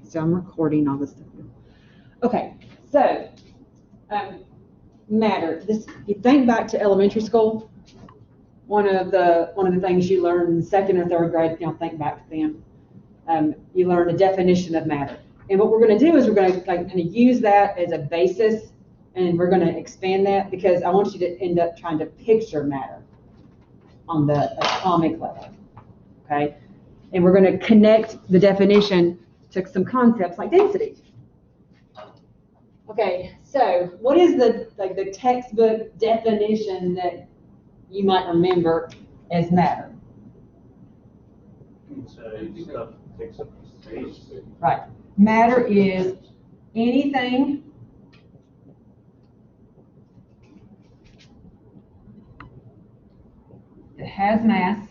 So I'm recording all this stuff. Okay, so matter. This, if you think back to elementary school, one of the things you learned in second or third grade, if you don't think back to them, you learn the definition of matter. And what we're going to do is we're going to kind of use that as a basis, and we're going to expand that because I want you to end up trying to picture matter on the atomic level. Okay, and we're going to connect the definition to some concepts like density. Okay, so what is the textbook definition that you might remember as matter? Stuff takes up space. Right. Matter is anything that has mass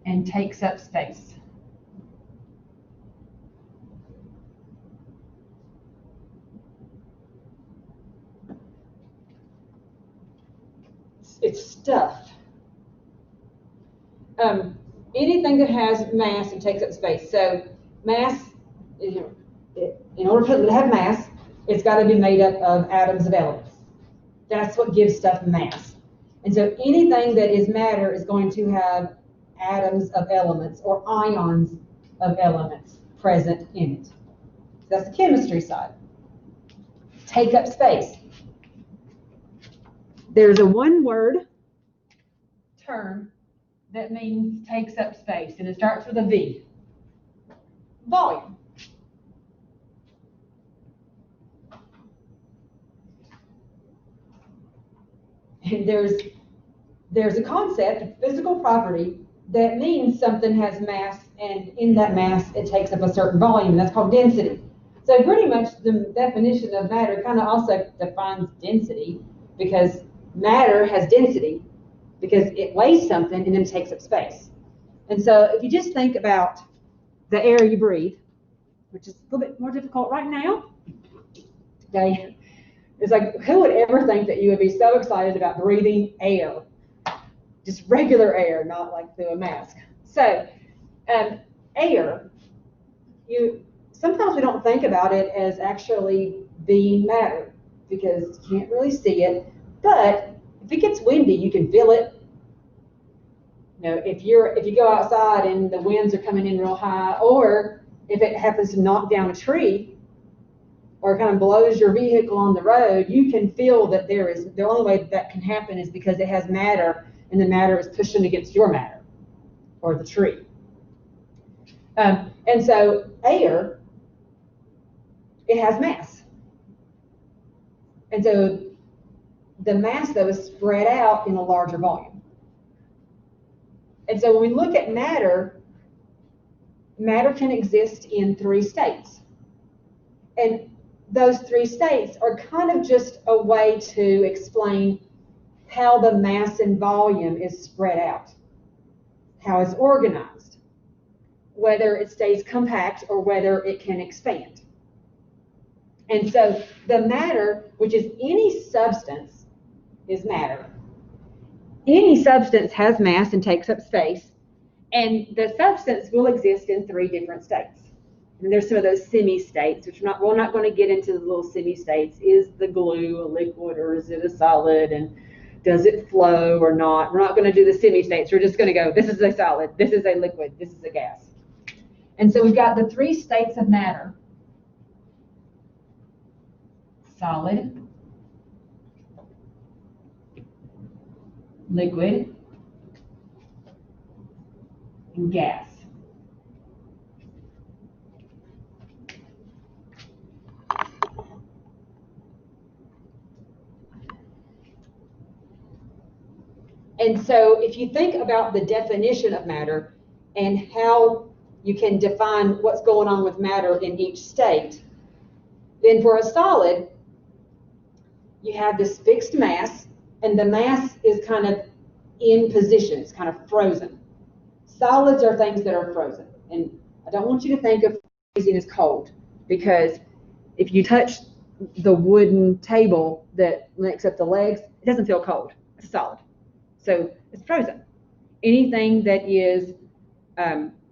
and takes up space. It's stuff. Anything that has mass and takes up space. So mass, in order for it to have mass, it's got to be made up of atoms of elements. That's what gives stuff mass. And so anything that is matter is going to have atoms of elements or ions of elements present in it. So that's the chemistry side. Take up space. There's a one-word term that means takes up space, and it starts with a V. Volume. And there's a concept, a physical property, that means something has mass, and in that mass it takes up a certain volume, and that's called density. So pretty much the definition of matter kind of also defines density, because matter has density because it weighs something and then takes up space. And so if you just think about the air you breathe, which is a little bit more difficult right now, okay, it's like, who would ever think that you would be so excited about breathing air? Just regular air, not like through a mask. So air, sometimes we don't think about it as actually being matter because you can't really see it, but if it gets windy, you can feel it. You know, if you go outside and the winds are coming in real high, or if it happens to knock down a tree or kind of blows your vehicle on the road, you can feel that the only way that can happen is because it has matter, and the matter is pushing against your matter or the tree. And so air, it has mass. And so the mass, though, is spread out in a larger volume. And so when we look at matter, matter can exist in three states. And those three states are kind of just a way to explain how the mass and volume is spread out, how it's organized, whether it stays compact or whether it can expand. And so the matter, which is any substance, is matter. Any substance has mass and takes up space, and the substance will exist in three different states. And there's some of those semi-states, which we're not going to get into the little semi-states. Is the glue a liquid or is it a solid? And does it flow or not? We're not going to do the semi-states. We're just going to go, this is a solid, this is a liquid, this is a gas. And so we've got the three states of matter: solid, liquid, and gas. And so if you think about the definition of matter and how you can define what's going on with matter in each state, then for a solid, you have this fixed mass, and the mass is kind of in position. It's kind of frozen. Solids are things that are frozen. And I don't want you to think of freezing as cold, because if you touch the wooden table that makes up the legs, it doesn't feel cold. It's a solid. So it's frozen. Anything that is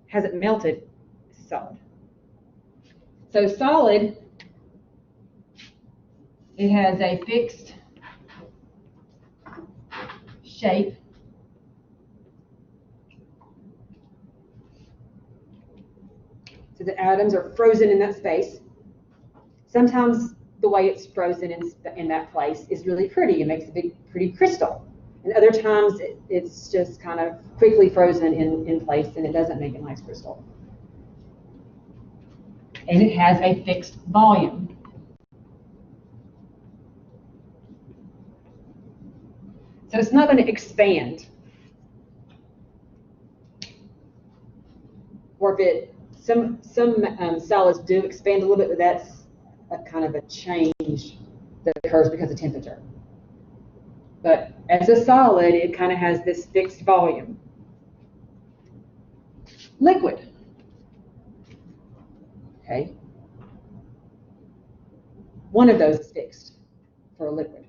hasn't melted is solid. So solid, it has a fixed shape. So the atoms are frozen in that space. Sometimes the way it's frozen in that place is really pretty. It makes a big, pretty crystal. And other times it's just kind of quickly frozen in place and it doesn't make a nice crystal. And it has a fixed volume. So it's not going to expand. Or if it, some solids do expand a little bit, but that's a kind of a change that occurs because of temperature. But as a solid, it kind of has this fixed volume. Liquid. Okay. One of those is fixed for a liquid.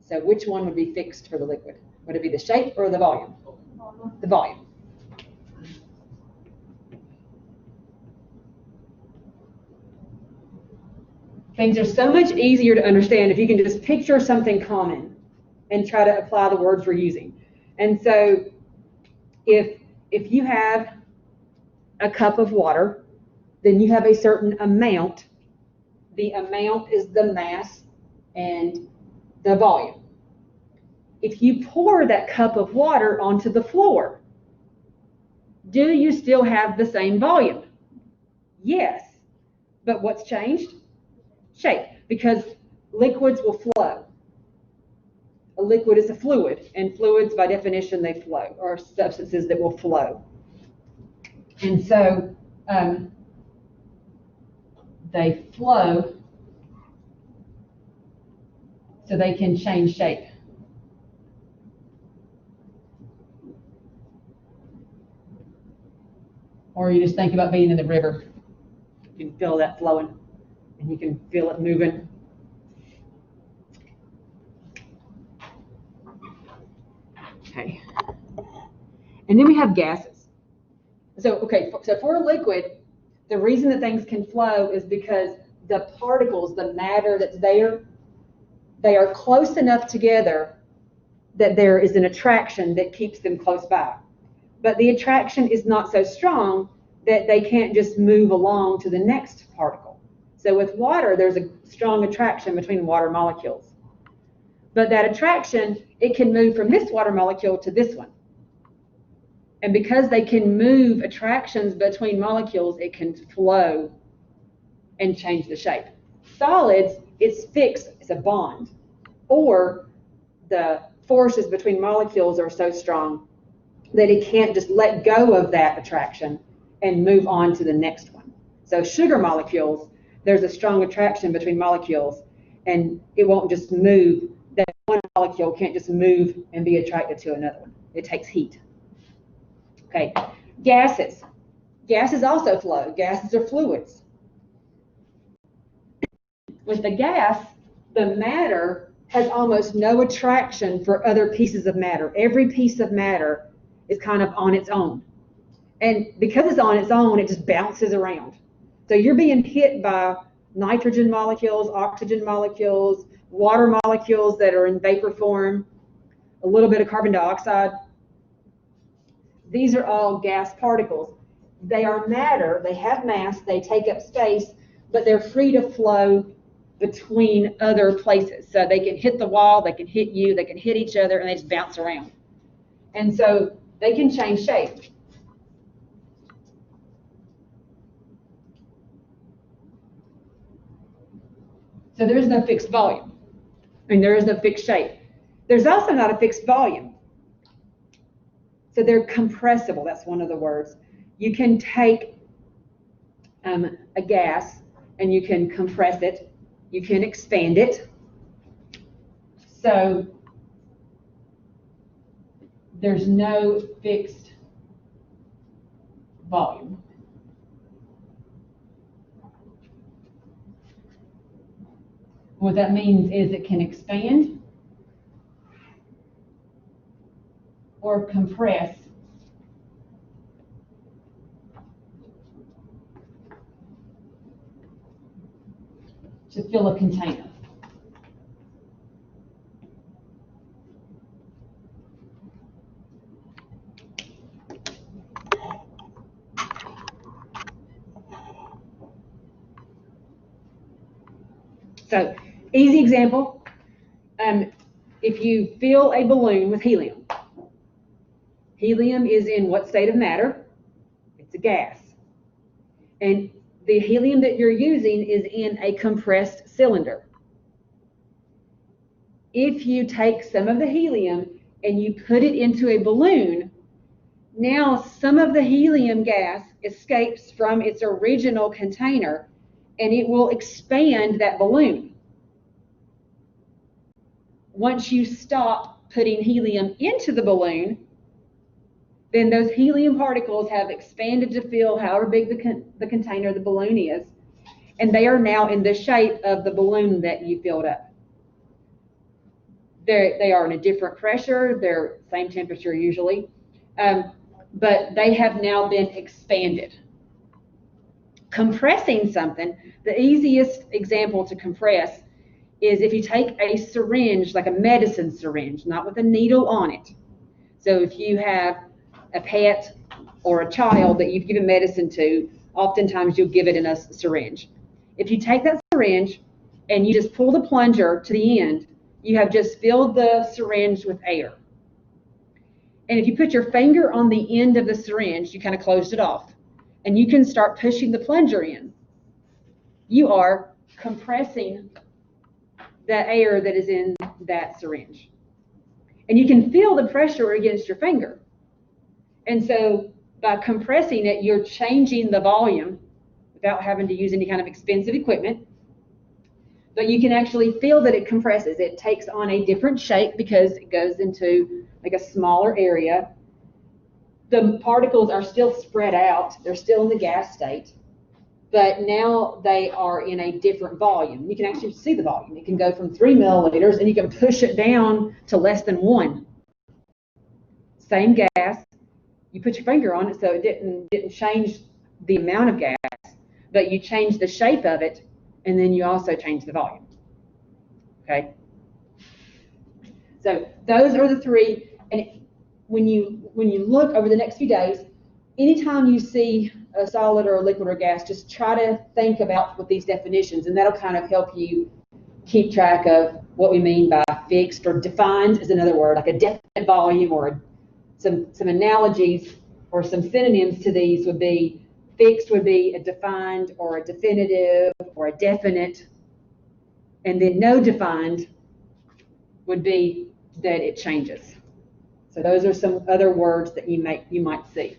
So which one would be fixed for the liquid? Would it be the shape or the volume? The volume. Things are so much easier to understand if you can just picture something common and try to apply the words we're using. And so if you have a cup of water, then you have a certain amount. The amount is the mass and the volume. If you pour that cup of water onto the floor, do you still have the same volume? Yes. But what's changed? Shape, because liquids will flow. A liquid is a fluid, and fluids by definition they flow, or substances that will flow. And so they flow so they can change shape. Or you just think about being in the river. You can feel that flowing. And you can feel it moving. Okay. And then we have gases. So for a liquid, the reason that things can flow is because the particles, the matter that's there, they are close enough together that there is an attraction that keeps them close by. But the attraction is not so strong that they can't just move along to the next particle. So with water, there's a strong attraction between water molecules. But that attraction, it can move from this water molecule to this one. And because they can move attractions between molecules, it can flow and change the shape. Solids, it's fixed, it's a bond. Or the forces between molecules are so strong that it can't just let go of that attraction and move on to the next one. So sugar molecules, there's a strong attraction between molecules, and it won't just move. That one molecule can't just move and be attracted to another one. It takes heat. Okay, gases. Gases also flow. Gases are fluids. With the gas, the matter has almost no attraction for other pieces of matter. Every piece of matter is kind of on its own. And because it's on its own, it just bounces around. So you're being hit by nitrogen molecules, oxygen molecules, water molecules that are in vapor form, a little bit of carbon dioxide. These are all gas particles. They are matter, they have mass, they take up space, but they're free to flow between other places. So they can hit the wall, they can hit you, they can hit each other, and they just bounce around. And so they can change shape. So there is no fixed volume, and there is no fixed shape. There's also not a fixed volume. So they're compressible, that's one of the words. You can take a gas and you can compress it, you can expand it. So there's no fixed volume. What that means is it can expand or compress to fill a container. So, easy example, if you fill a balloon with helium, helium is in what state of matter? It's a gas. And the helium that you're using is in a compressed cylinder. If you take some of the helium and you put it into a balloon, now some of the helium gas escapes from its original container and it will expand that balloon. Once you stop putting helium into the balloon, then those helium particles have expanded to fill however big the container, the balloon is, and they are now in the shape of the balloon that you filled up. They are in a different pressure, they're same temperature usually, but they have now been expanded. Compressing something, the easiest example to compress is if you take a syringe, like a medicine syringe, not with a needle on it. So if you have a pet or a child that you've given medicine to, oftentimes you'll give it in a syringe. If you take that syringe and you just pull the plunger to the end, you have just filled the syringe with air. And if you put your finger on the end of the syringe, you kind of closed it off, and you can start pushing the plunger in. You are compressing the air that is in that syringe. And you can feel the pressure against your finger. And so by compressing it, you're changing the volume without having to use any kind of expensive equipment. But you can actually feel that it compresses. It takes on a different shape because it goes into like a smaller area. The particles are still spread out. They're still in the gas state, but now they are in a different volume. You can actually see the volume. It can go from 3 milliliters and you can push it down to less than 1. Same gas. You put your finger on it, so it didn't change the amount of gas, but you change the shape of it, and then you also change the volume. Okay? So those are the three. And when you look over the next few days, anytime you see a solid or a liquid or gas, just try to think about what these definitions, and that'll kind of help you keep track of what we mean by fixed, or defined is another word, like a definite volume, or some analogies or some synonyms to these would be fixed would be a defined or a definitive or a definite, and then no defined would be that it changes. So those are some other words that you might see.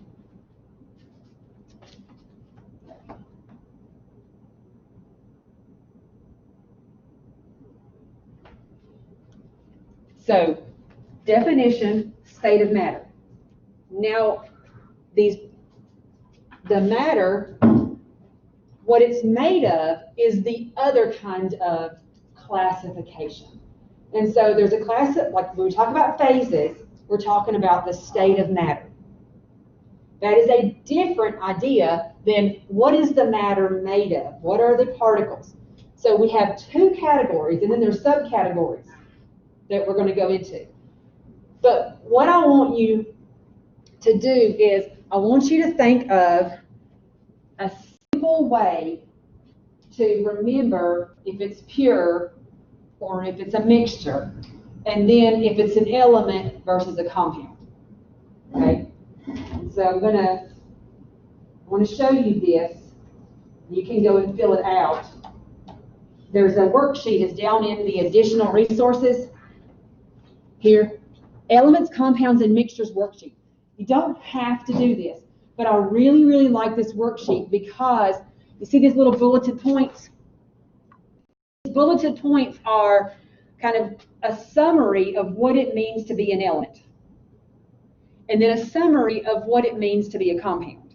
So definition, state of matter. Now the matter, what it's made of is the other kind of classification. And so there's a class, like when we talk about phases, we're talking about the state of matter. That is a different idea than what is the matter made of? What are the particles? So we have 2 categories, and then there's subcategories that we're going to go into. But what I want you to do is I want you to think of a simple way to remember if it's pure or if it's a mixture, and then if it's an element versus a compound. Okay? So I want to show you this. You can go and fill it out. There's a worksheet. It's down in the additional resources here. Elements, compounds, and mixtures worksheet. You don't have to do this, but I really, really like this worksheet because you see these little bulleted points? These bulleted points are kind of a summary of what it means to be an element, and then a summary of what it means to be a compound.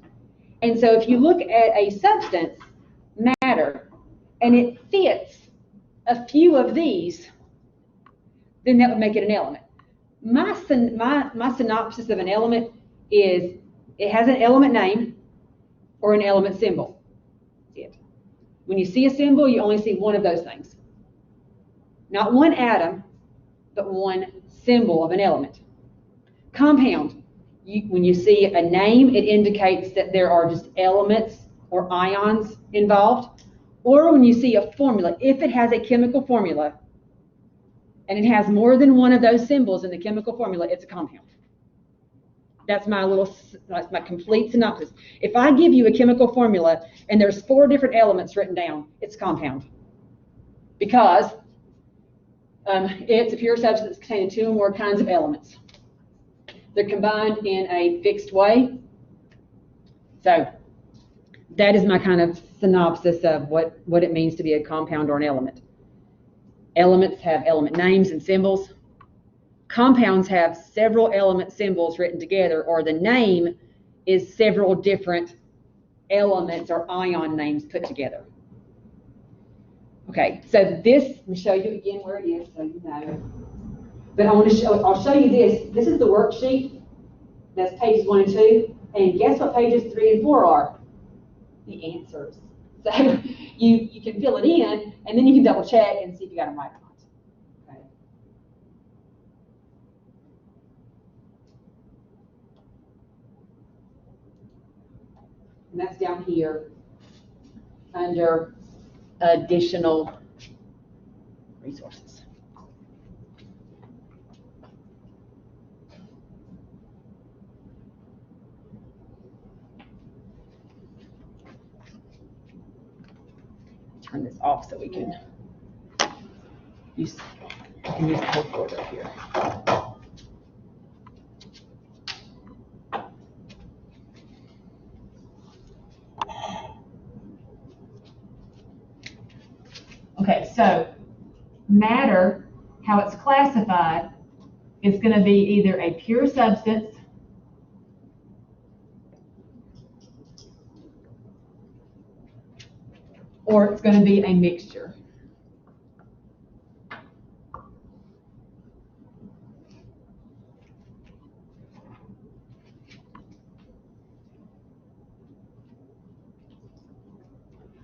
And so if you look at a substance, matter, and it fits a few of these, then that would make it an element. My synopsis of an element is it has an element name or an element symbol. That's it. When you see a symbol, you only see one of those things. Not one atom, but one symbol of an element. Compound. When you see a name, it indicates that there are just elements or ions involved. Or when you see a formula, if it has a chemical formula and it has more than one of those symbols in the chemical formula, it's a compound. That's my complete synopsis. If I give you a chemical formula and there's 4 different elements written down, it's a compound. Because it's a pure substance containing 2 or more kinds of elements. They're combined in a fixed way. So that is my kind of synopsis of what it means to be a compound or an element. Elements have element names and symbols. Compounds have several element symbols written together, or the name is several different elements or ion names put together. Okay, so this, let me show you again where it is so you know. But I'll show you this. This is the worksheet. That's pages 1 and 2. And guess what pages 3 and 4 are? The answers. So you can fill it in, and then you can double check and see if you got them right or not. Okay. And that's down here under additional resources. Turn this off so we can use the whole board up here. Okay, so matter, how it's classified, is going to be either a pure substance or it's going to be a mixture.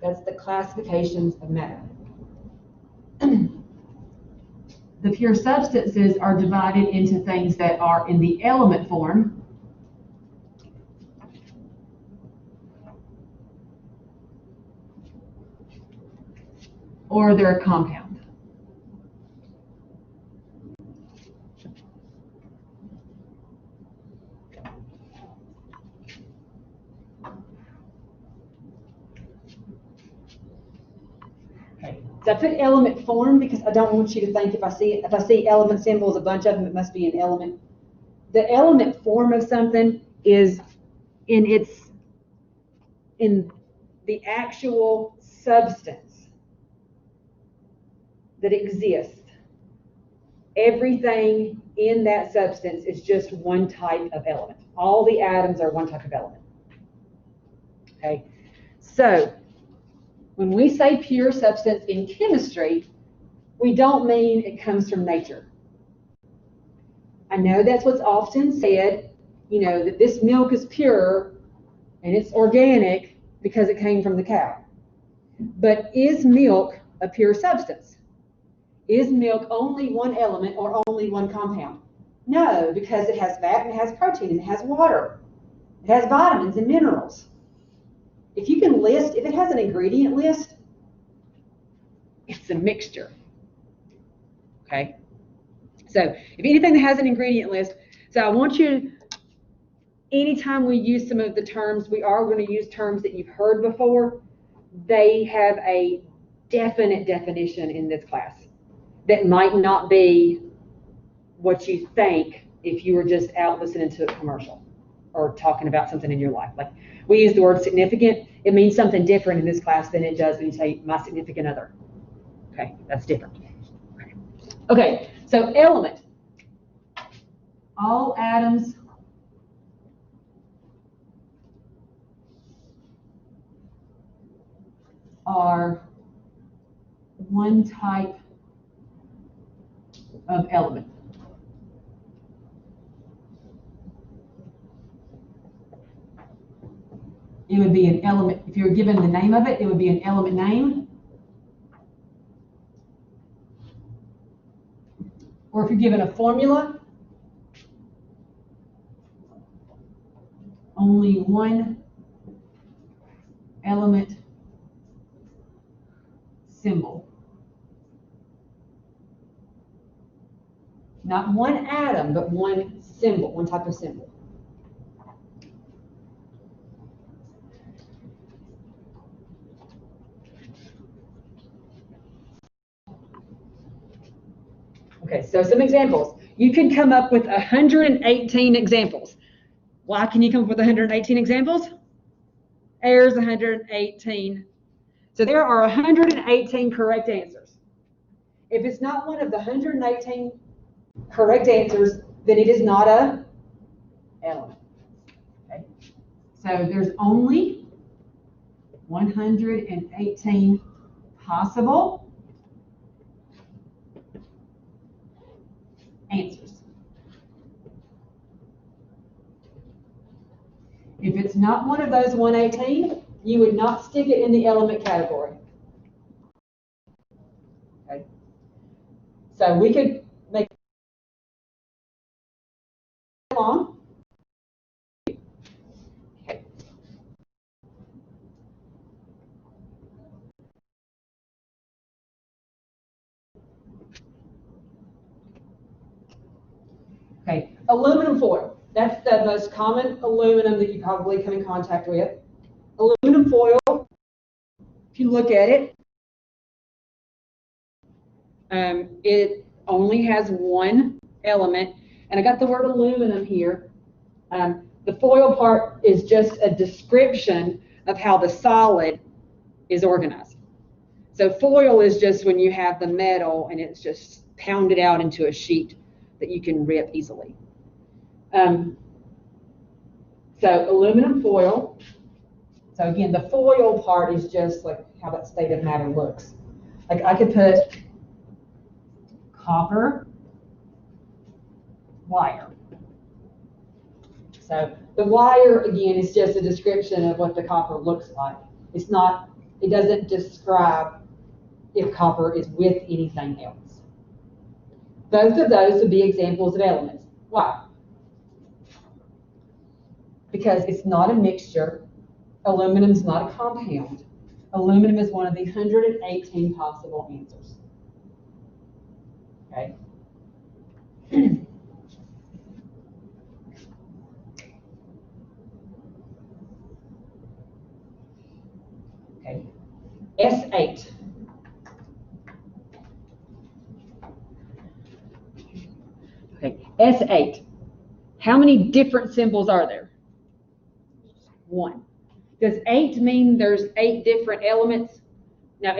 That's the classifications of matter. The pure substances are divided into things that are in the element form, or they're a compound. Okay. So I put element form because I don't want you to think if I see element symbols, a bunch of them, it must be an element. The element form of something is in the actual substance that exists. Everything in that substance is just one type of element. All the atoms are one type of element. Okay, so when we say pure substance in chemistry, we don't mean it comes from nature. I know that's what's often said, that this milk is pure and it's organic because it came from the cow. But is milk a pure substance? Is milk only one element or only one compound? No, because it has fat and it has protein and it has water. It has vitamins and minerals. If it has an ingredient list, it's a mixture. Okay? So if anything that has an ingredient list, so I want you, anytime we use some of the terms, we are going to use terms that you've heard before. They have a definite definition in this class that might not be what you think if you were just out listening to a commercial or talking about something in your life. Like we use the word significant. It means something different in this class than it does when you say my significant other. Okay, that's different. Okay, so element. All atoms are one type of element. it would be an element. If you were given the name of it, it would be an element name. Or if you're given a formula, only one element symbol. Not one atom, but one symbol, one type of symbol. Okay, so some examples. You could come up with 118 examples. Why can you come up with 118 examples? There's 118. So there are 118 correct answers. If it's not one of the 118 correct answers, then it is not a element. Okay? So there's only 118 possible answers. If it's not one of those 118, you would not stick it in the element category. Okay. So we could make it long. Okay. Okay, aluminum foil. That's the most common aluminum that you probably come in contact with. Aluminum foil, if you look at it, it only has one element. And I got the word aluminum here. The foil part is just a description of how the solid is organized. So foil is just when you have the metal and it's just pounded out into a sheet that you can rip easily. So aluminum foil. So again, the foil part is just like how that state of matter looks. Like I could put copper wire. So the wire, again, is just a description of what the copper looks like. It's not, it doesn't describe if copper is with anything else. Both of those would be examples of elements. Why? Because it's not a mixture. Aluminum is not a compound. Aluminum is one of the 118 possible answers. Okay. Okay. S8. Okay. S8. How many different symbols are there? One. Does 8 mean there's 8 different elements? Now,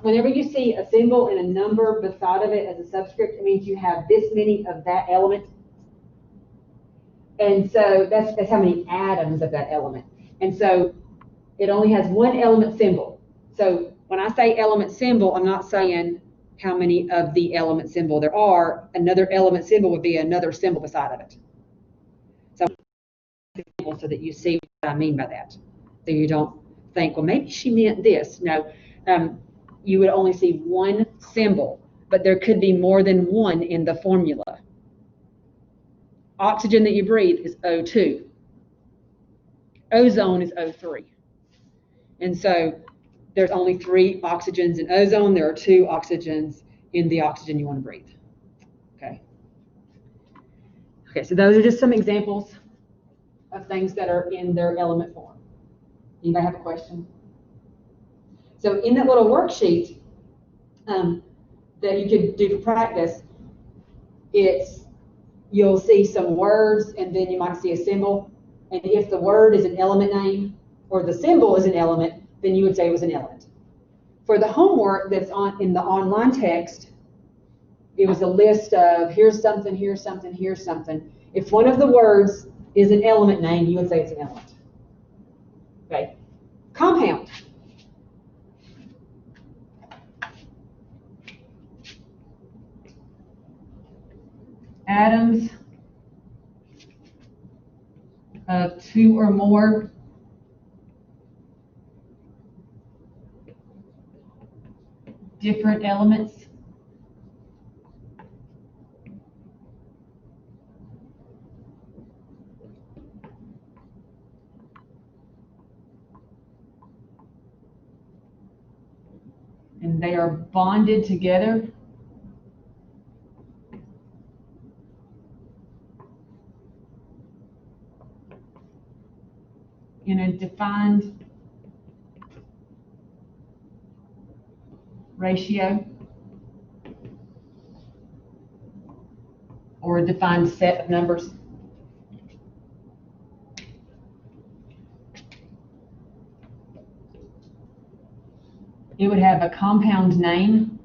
whenever you see a symbol and a number beside of it as a subscript, it means you have this many of that element. And so that's how many atoms of that element. And so it only has one element symbol. So when I say element symbol, I'm not saying how many of the element symbol there are. Another element symbol would be another symbol beside of it. So that you see what I mean by that. So you don't think, well, maybe she meant this. No, you would only see one symbol, but there could be more than one in the formula. Oxygen that you breathe is O2. Ozone is O3. And so there's only 3 oxygens in ozone. There are 2 oxygens in the oxygen you want to breathe. Okay. Okay, so those are just some examples of things that are in their element form. Anybody have a question? So in that little worksheet that you could do for practice, you'll see some words and then you might see a symbol. And if the word is an element name or the symbol is an element, then you would say it was an element. For the homework that's in the online text, it was a list of here's something, here's something, here's something. If one of the words is an element name, you would say it's an element. Okay. Compound. Atoms of 2 or more different elements. And they are bonded together in a defined ratio or a defined set of numbers. It would have a compound name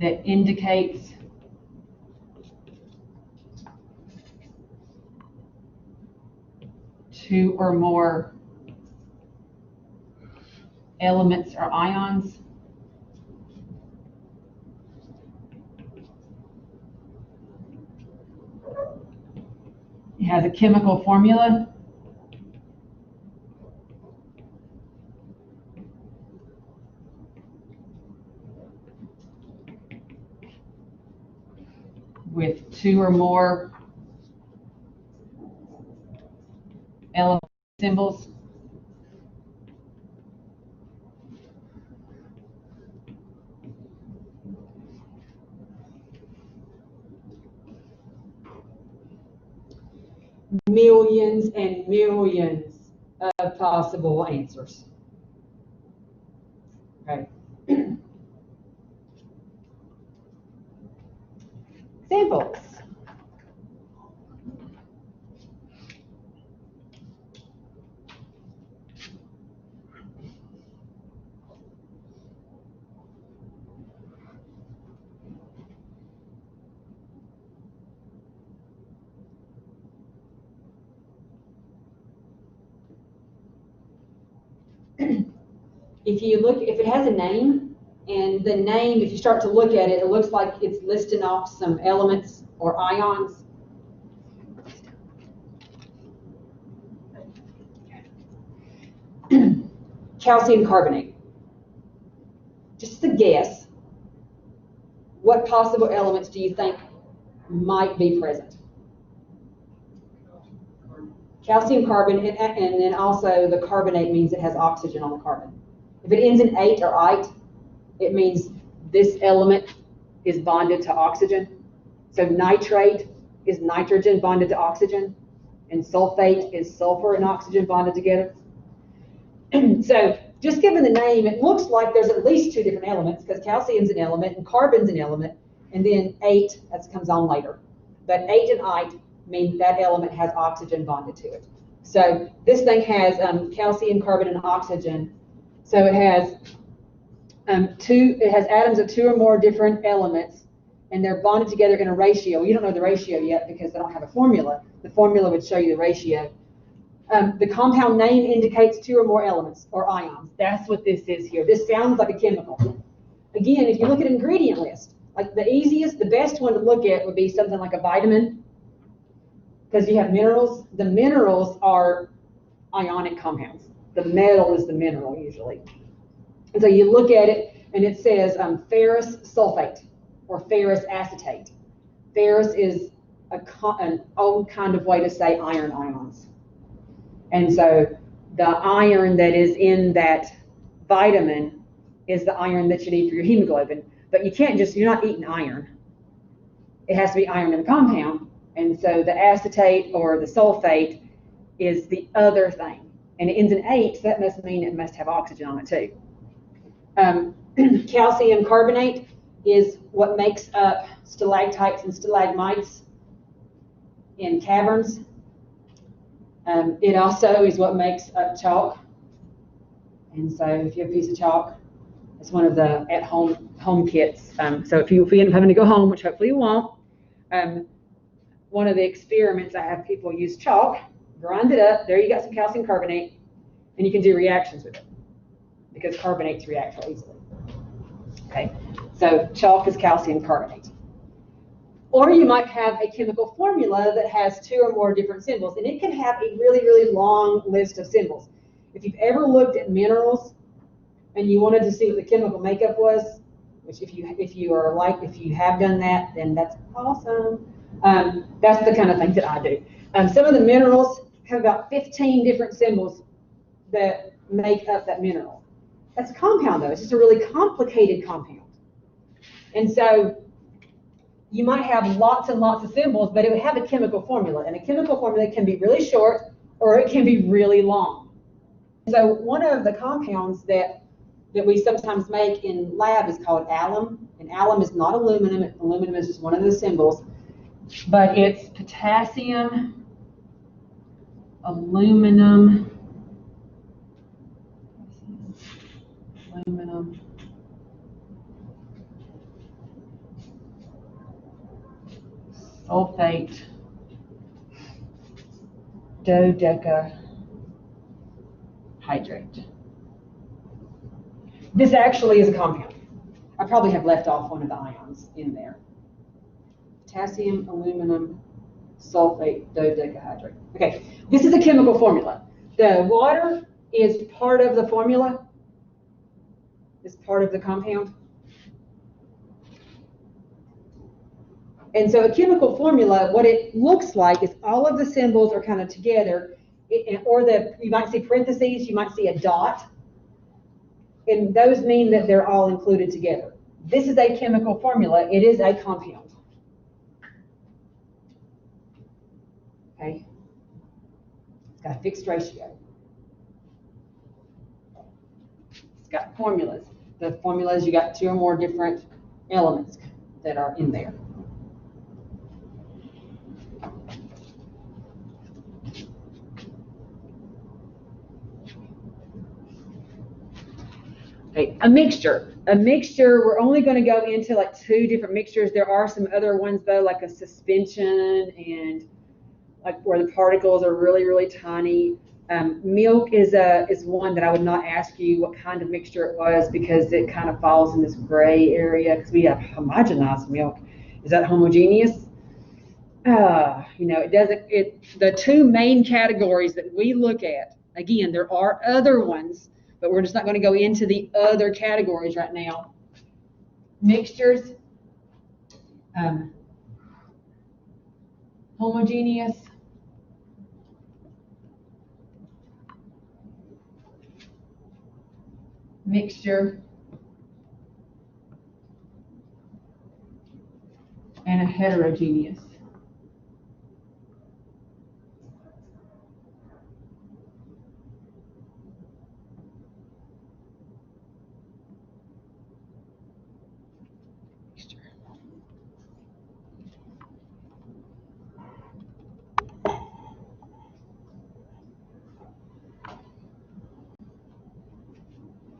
that indicates two or more elements or ions. It has a chemical formula. With two or more element symbols. Millions and millions of possible answers. Okay. Examples. If it has a name, and the name, if you start to look at it, it looks like it's listing off some elements or ions. Calcium carbonate. Just a guess, what possible elements do you think might be present? Calcium carbonate, and then also the carbonate means it has oxygen on the carbon. If it ends in ate or ite, it means this element is bonded to oxygen. So nitrate is nitrogen bonded to oxygen, and sulfate is sulfur and oxygen bonded together. So just given the name, it looks like there's at least two different elements, because calcium's an element and carbon's an element, and then ate, that comes on later. But ate and ite mean that element has oxygen bonded to it. So this thing has calcium, carbon, and oxygen. So it has atoms of two or more different elements, and they're bonded together in a ratio. You don't know the ratio yet because they don't have a formula. The formula would show you the ratio. The compound name indicates two or more elements or ions. That's what this is here. This sounds like a chemical. Again, if you look at an ingredient list, like the best one to look at would be something like a vitamin, because you have minerals. The minerals are ionic compounds. The metal is the mineral usually. And so you look at it and it says ferrous sulfate or ferrous acetate. Ferrous is an old kind of way to say iron ions. And so the iron that is in that vitamin is the iron that you need for your hemoglobin. But you're not eating iron. It has to be iron in the compound. And so the acetate or the sulfate is the other thing. And it ends in ate, so that must mean it must have oxygen on it too. Calcium carbonate is what makes up stalactites and stalagmites in caverns. It also is what makes up chalk. And so if you have a piece of chalk, it's one of the at-home kits. So if you end up having to go home, which hopefully you won't, one of the experiments, I have people use chalk, grind it up. There you got some calcium carbonate, and you can do reactions with it because carbonates react real easily. Okay, so chalk is calcium carbonate. Or you might have a chemical formula that has 2 or more different symbols, and it can have a really, really long list of symbols. If you've ever looked at minerals and you wanted to see what the chemical makeup was, which if you have done that, then that's awesome. That's the kind of thing that I do. Some of the minerals have about 15 different symbols that make up that mineral. That's a compound, though. It's just a really complicated compound. And so you might have lots and lots of symbols, but it would have a chemical formula. And a chemical formula can be really short or it can be really long. So one of the compounds that we sometimes make in lab is called alum. And alum is not aluminum. Aluminum is just one of the symbols. But it's potassium, aluminum, sulfate, dodecahydrate. This actually is a compound. I probably have left off one of the ions in there. Potassium, aluminum, sulfate, dodecahydrate. Okay, this is a chemical formula. The water is part of the formula, is part of the compound. And so a chemical formula, what it looks like is all of the symbols are kind of together, you might see parentheses, you might see a dot, and those mean that they're all included together. This is a chemical formula. It is a compound. Okay? It's got a fixed ratio. It's got formulas. The formulas, you got 2 or more different elements that are in there. Okay, a mixture. A mixture, we're only going to go into like 2 different mixtures. There are some other ones though, like a suspension and like where the particles are really, really tiny. Milk is one that I would not ask you what kind of mixture it was because it kind of falls in this gray area because we have homogenized milk. Is that homogeneous? It doesn't. The 2 main categories that we look at, again, there are other ones, but we're just not going to go into the other categories right now. Mixtures, homogeneous, mixture, and a heterogeneous.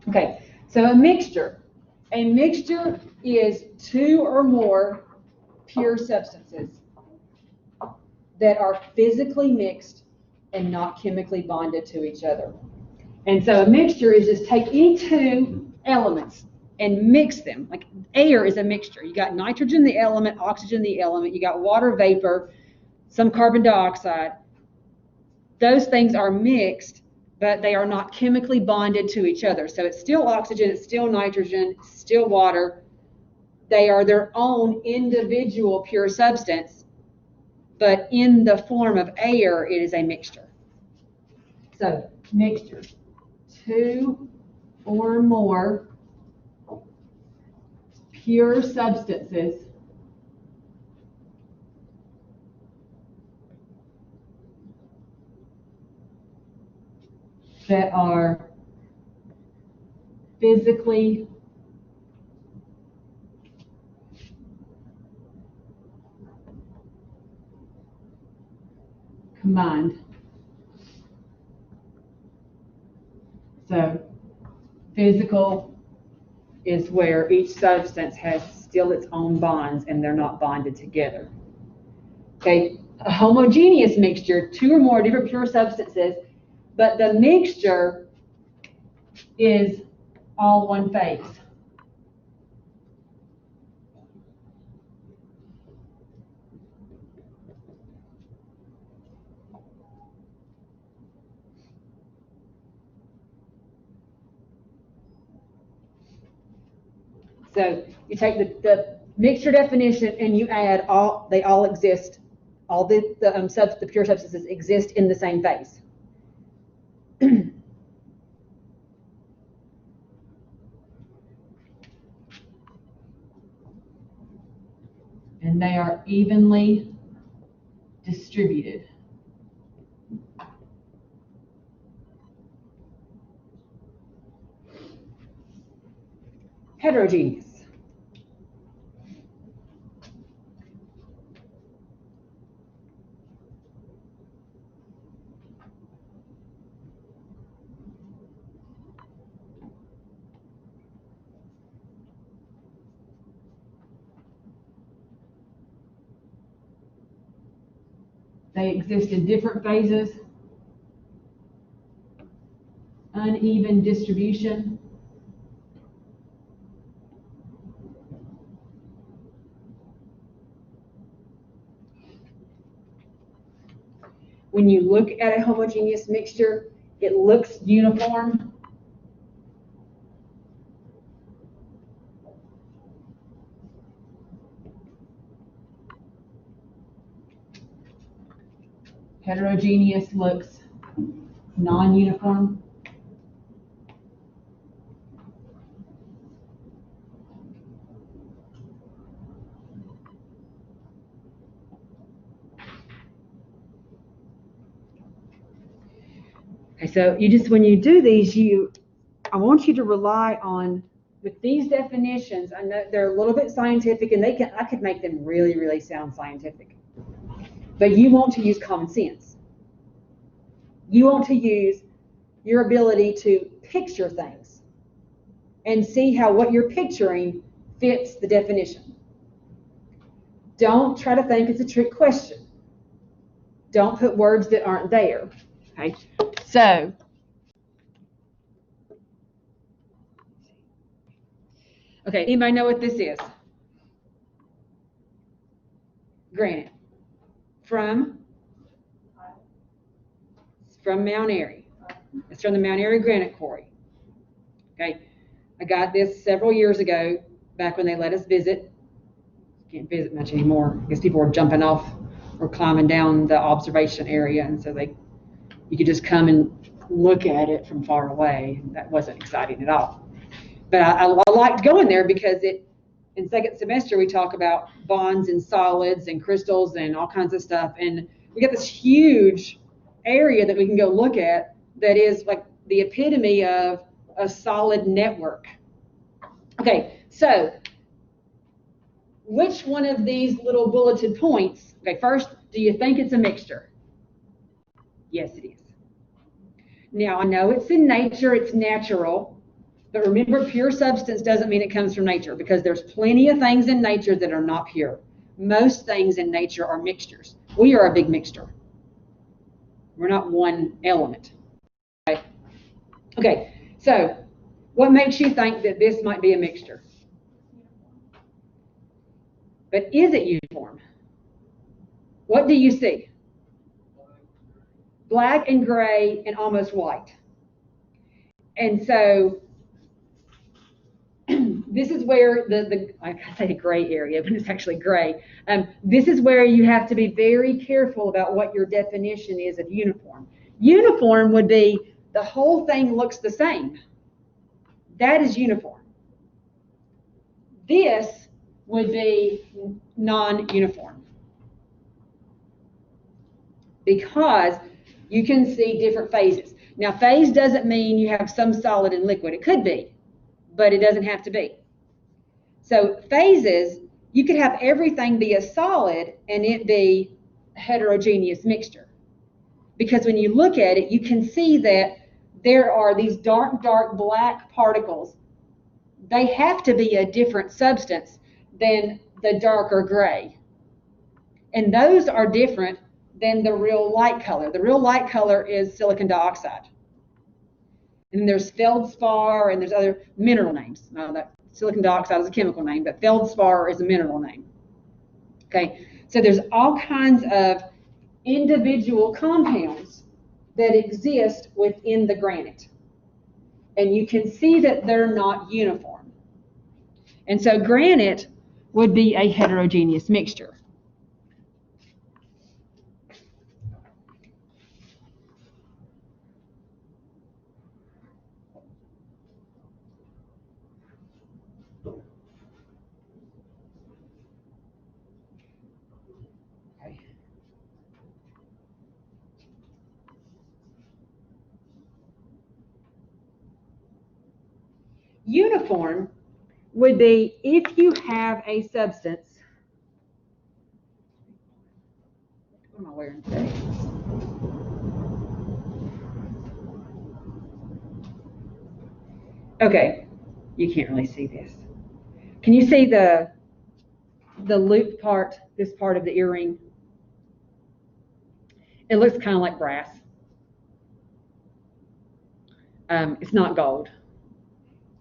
Okay, so a mixture. A mixture is 2 or more pure substances that are physically mixed and not chemically bonded to each other. And so a mixture is just take any 2 elements and mix them. Like air is a mixture. You got nitrogen, the element, oxygen, the element. You got water vapor, some carbon dioxide. Those things are mixed, but they are not chemically bonded to each other. So it's still oxygen, it's still nitrogen, it's still water. They are their own individual pure substance, but in the form of air, it is a mixture. So mixture, 2 or more pure substances that are physically combined. So physical is where each substance has still its own bonds and they're not bonded together. Okay, a homogeneous mixture, 2 or more different pure substances, but the mixture is all one phase. So you take the mixture definition and you add they all exist, all the pure substances exist in the same phase. And they are evenly distributed. Heterogeneous. They exist in different phases. Uneven distribution. When you look at a homogeneous mixture, it looks uniform. Heterogeneous looks non-uniform. Okay, so when you do these, I want you to rely on, with these definitions, I know they're a little bit scientific and I could make them really, really sound scientific. But you want to use common sense. You want to use your ability to picture things and see how what you're picturing fits the definition. Don't try to think it's a trick question. Don't put words that aren't there. Okay, so anybody know what this is? Granite. From Mount Airy. It's from the Mount Airy Granite Quarry. Okay, I got this several years ago, back when they let us visit. Can't visit much anymore because people were jumping off or climbing down the observation area, and so you could just come and look at it from far away. That wasn't exciting at all. But I liked going there because in second semester we talk about bonds and solids and crystals and all kinds of stuff, and we got this huge area that we can go look at that is like the epitome of a solid network. Okay, so which one of these little bulleted points, first, do you think it's a mixture? Yes, it is. Now, I know it's in nature, it's natural, but remember, pure substance doesn't mean it comes from nature, because there's plenty of things in nature that are not pure. Most things in nature are mixtures. We are a big mixture. We're not one element. Okay, so what makes you think that this might be a mixture? But is it uniform? What do you see? Black and gray and almost white. And so this is where I say gray area, but it's actually gray. This is where you have to be very careful about what your definition is of uniform. Uniform would be the whole thing looks the same. That is uniform. This would be non-uniform, because you can see different phases. Now, phase doesn't mean you have some solid and liquid. It could be, but it doesn't have to be. So phases, you could have everything be a solid and it be a heterogeneous mixture. Because when you look at it, you can see that there are these dark black particles. They have to be a different substance than the darker gray. And those are different than the real light color. The real light color is silicon dioxide. And there's feldspar and there's other mineral names. That silicon dioxide is a chemical name, but feldspar is a mineral name. Okay, so there's all kinds of individual compounds that exist within the granite. And you can see that they're not uniform. And so granite would be a heterogeneous mixture. Uniform would be if you have a substance. What am I wearing today? Okay, you can't really see this. Can you see the loop part, this part of the earring? It looks kind of like brass. It's not gold.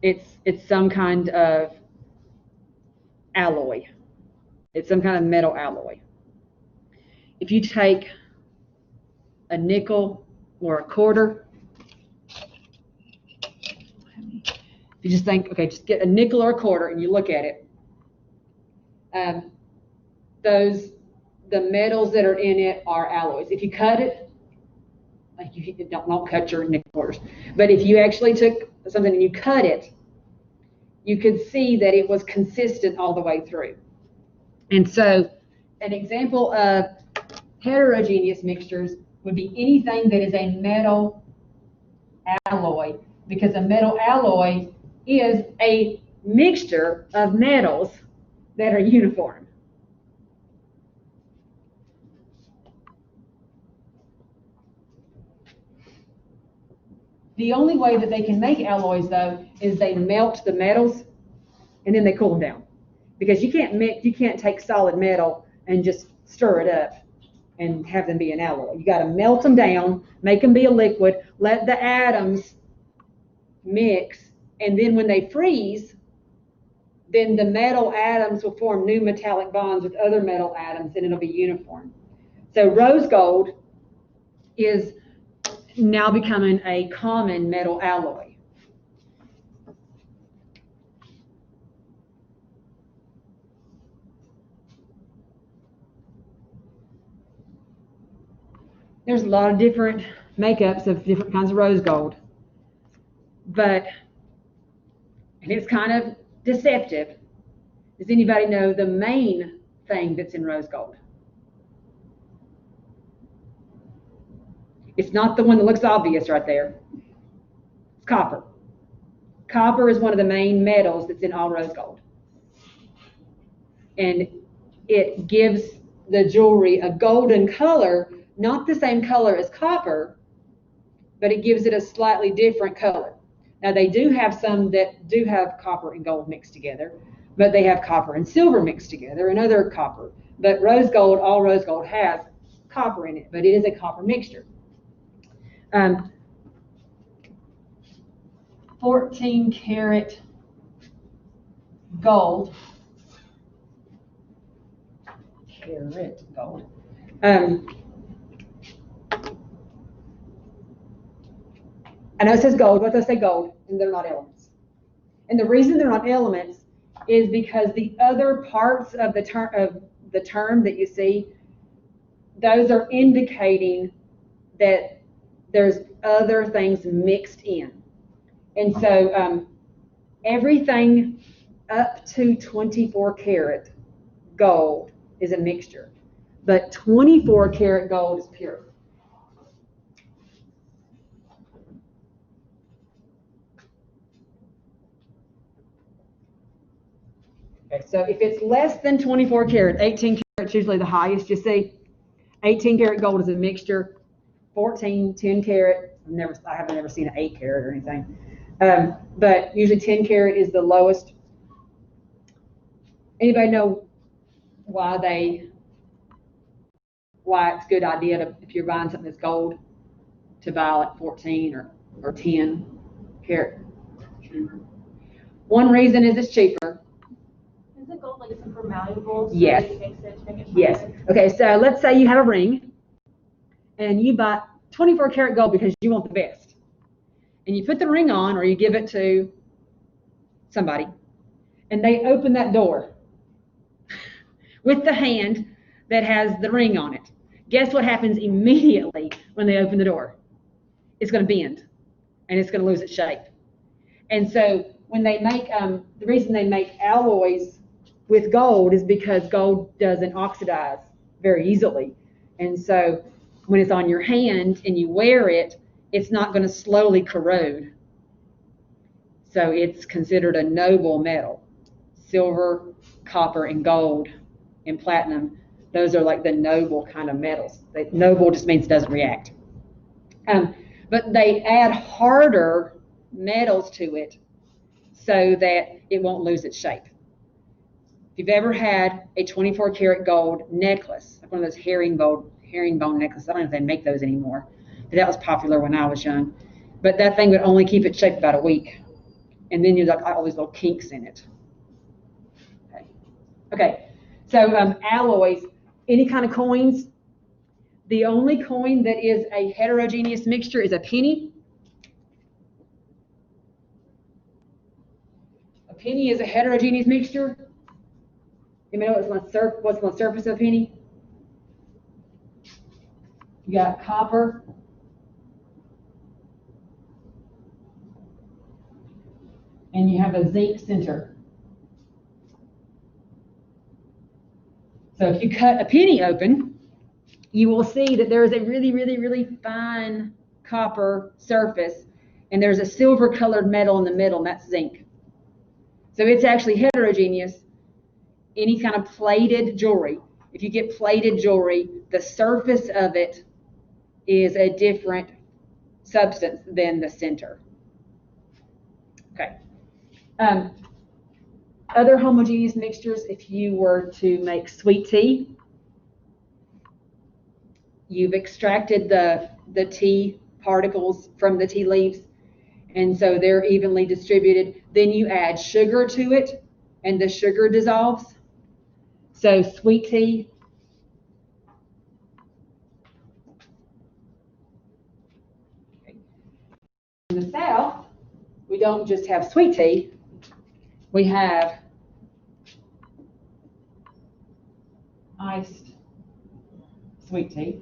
It's some kind of alloy. It's some kind of metal alloy. If you take a nickel or a quarter, if you just think, okay, just get a nickel or a quarter and you look at it, the metals that are in it are alloys. If you cut it, like you don't cut your nickel quarters, but if you actually took something and you cut it, you could see that it was consistent all the way through. And so an example of heterogeneous mixtures would be anything that is a metal alloy, because a metal alloy is a mixture of metals that are uniform. The only way that they can make alloys, though, is they melt the metals and then they cool them down. Because you can't take solid metal and just stir it up and have them be an alloy. You got to melt them down, make them be a liquid, let the atoms mix, and then when they freeze, then the metal atoms will form new metallic bonds with other metal atoms and it'll be uniform. So rose gold is now becoming a common metal alloy. There's a lot of different makeups of different kinds of rose gold, and it's kind of deceptive. Does anybody know the main thing that's in rose gold? It's not the one that looks obvious right there. It's copper. Copper is one of the main metals that's in all rose gold. And it gives the jewelry a golden color, not the same color as copper, but it gives it a slightly different color. Now they do have some that do have copper and gold mixed together, but they have copper and silver mixed together and other copper. But rose gold, all rose gold has copper in it, but it is a copper mixture. 14 karat gold. Carat gold. I know it says gold, but they say gold, and they're not elements. And the reason they're not elements is because the other parts of the term that you see, those are indicating that there's other things mixed in. And so everything up to 24 karat gold is a mixture, but 24 karat gold is pure. Okay, so if it's less than 24 karat, 18 karat is usually the highest you see. 18 karat gold is a mixture. 14, 10 karat, I haven't ever seen an 8 karat or anything. But usually 10 karat is the lowest. Anybody know why it's a good idea to, if you're buying something that's gold, to buy like 14 or 10 karat? Cheaper. One reason is it's cheaper. Isn't gold like super malleable? So Yes. you mix it to make it Yes. shinier? Okay, so let's say you have a ring and you buy 24 karat gold because you want the best. And you put the ring on or you give it to somebody and they open that door with the hand that has the ring on it. Guess what happens immediately when they open the door? It's going to bend, and it's going to lose its shape. And so when they make, the reason they make alloys with gold is because gold doesn't oxidize very easily. And so when it's on your hand and you wear it, it's not going to slowly corrode. So it's considered a noble metal. Silver, copper, and gold, and platinum, those are like the noble kind of metals. Noble just means it doesn't react. But they add harder metals to it so that it won't lose its shape. If you've ever had a 24 karat gold necklace, like one of those herringbone necklaces, I don't know if they make those anymore, but that was popular when I was young. But that thing would only keep its shape about a week. And then you'd like all these little kinks in it. Okay. So alloys, any kind of coins. The only coin that is a heterogeneous mixture is a penny. A penny is a heterogeneous mixture. You know what's on the surface of a penny? You got copper. And you have a zinc center. So if you cut a penny open, you will see that there is a really, really, really fine copper surface, and there's a silver colored metal in the middle, and that's zinc. So it's actually heterogeneous. Any kind of plated jewelry, if you get plated jewelry, the surface of it is a different substance than the center. Okay. Other homogeneous mixtures, if you were to make sweet tea, you've extracted the tea particles from the tea leaves, and so they're evenly distributed. Then you add sugar to it, and the sugar dissolves. So sweet tea, in the South, we don't just have sweet tea, we have iced sweet tea.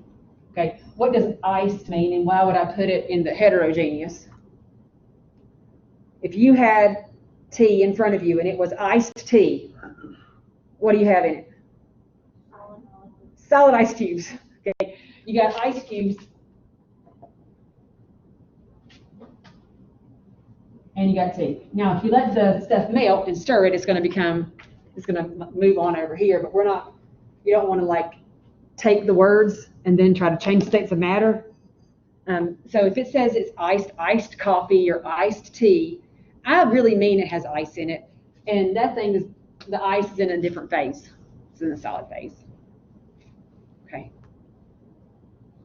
Okay, what does iced mean, and why would I put it in the heterogeneous? If you had tea in front of you and it was iced tea, what do you have in it? Solid ice cubes. Okay, you got ice cubes, and you got tea. Now, if you let the stuff melt and stir it, it's going to move on over here. But you don't want to like take the words and then try to change states of matter. So if it says it's iced coffee or iced tea, I really mean it has ice in it. And that thing the ice is in a different phase. It's in the solid phase. Okay.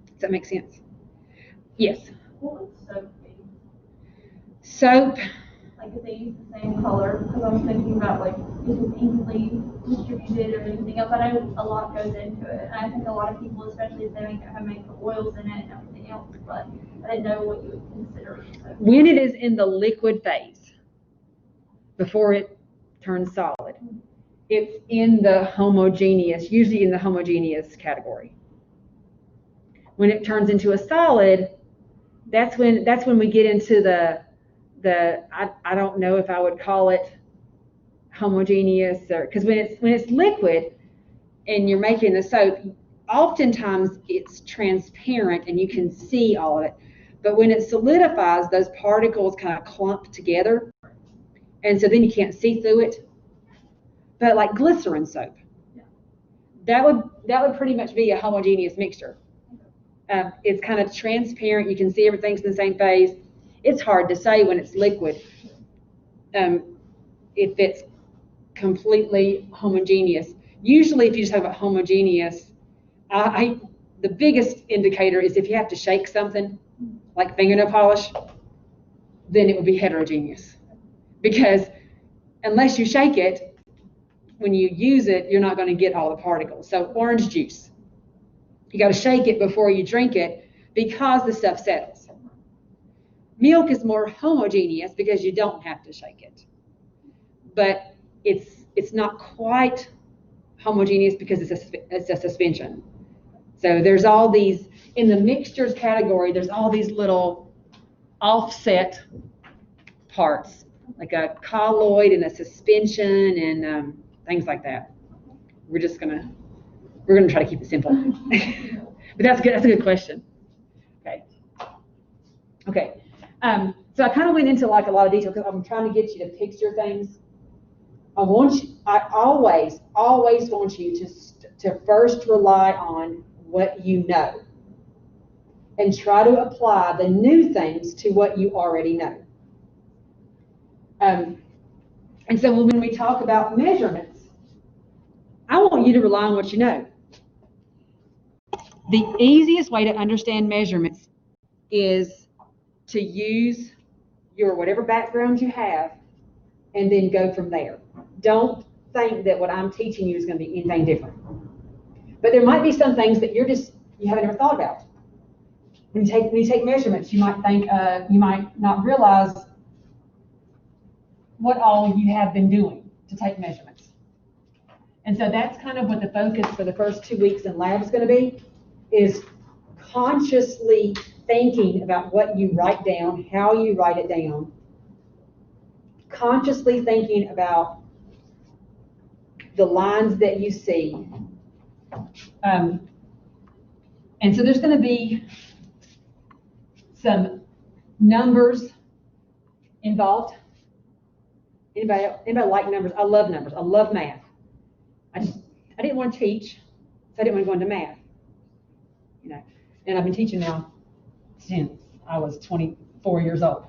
Does that make sense? Yes. What would soap be? Soap. Like if they use the same color, because I was thinking about like if it's evenly distributed or anything else. I know a lot goes into it, and I think a lot of people, especially if they make the oils in it and everything else, but I didn't know what you would consider soap. When it is in the liquid phase, before it turns solid, it's in the homogeneous, usually in the homogeneous category. When it turns into a solid, that's when we get into I don't know if I would call it homogeneous, or because when it's liquid and you're making the soap, oftentimes it's transparent and you can see all of it. But when it solidifies, those particles kind of clump together, and so then you can't see through it. But like glycerin soap, that would pretty much be a homogeneous mixture. It's kind of transparent. You can see everything's in the same phase. It's hard to say when it's liquid if it's completely homogeneous. Usually, if you just have a homogeneous, the biggest indicator is if you have to shake something, like fingernail polish, then it would be heterogeneous. Because unless you shake it, when you use it, you're not going to get all the particles. So orange juice, you got to shake it before you drink it because the stuff settles. Milk is more homogeneous because you don't have to shake it. But it's not quite homogeneous because it's a suspension. So there's all these, in the mixtures category, there's all these little offset parts, like a colloid and a suspension and things like that. We're gonna try to keep it simple. But that's good. That's a good question. Okay. So I kind of went into like a lot of detail because I'm trying to get you to picture things. I always want you to first rely on what you know and try to apply the new things to what you already know. And so when we talk about measurements, I want you to rely on what you know. The easiest way to understand measurements is to use your whatever background you have and then go from there. Don't think that what I'm teaching you is going to be anything different. But there might be some things that you haven't ever thought about. When you take measurements, you might think, you might not realize what all you have been doing to take measurements. And so that's kind of what the focus for the first 2 weeks in lab is going to be, is consciously thinking about what you write down, how you write it down, consciously thinking about the lines that you see. And so there's going to be some numbers involved. Anybody like numbers? I love numbers. I love math. I didn't want to teach, so I didn't want to go into math. And I've been teaching now since I was 24 years old.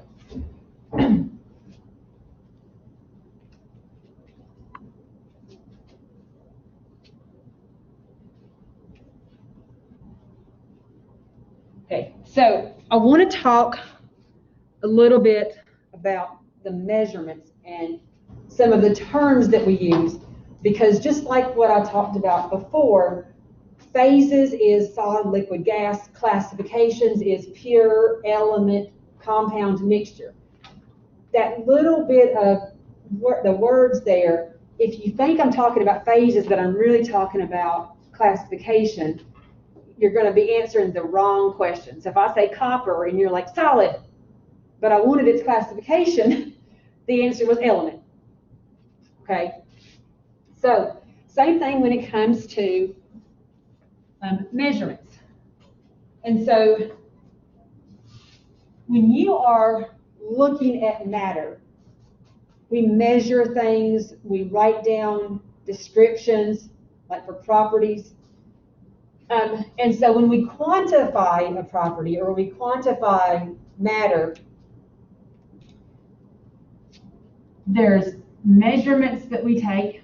Okay, so I want to talk a little bit about the measurements and some of the terms that we use, because just like what I talked about before, phases is solid, liquid, gas. Classifications is pure, element, compound, mixture. That little bit of the words there, if you think I'm talking about phases, but I'm really talking about classification, you're going to be answering the wrong question. So if I say copper and you're like solid, but I wanted its classification, the answer was element. Okay? So same thing when it comes to measurements. And so when you are looking at matter, we measure things, we write down descriptions, like for properties. And so when we quantify a property or we quantify matter, there's measurements that we take.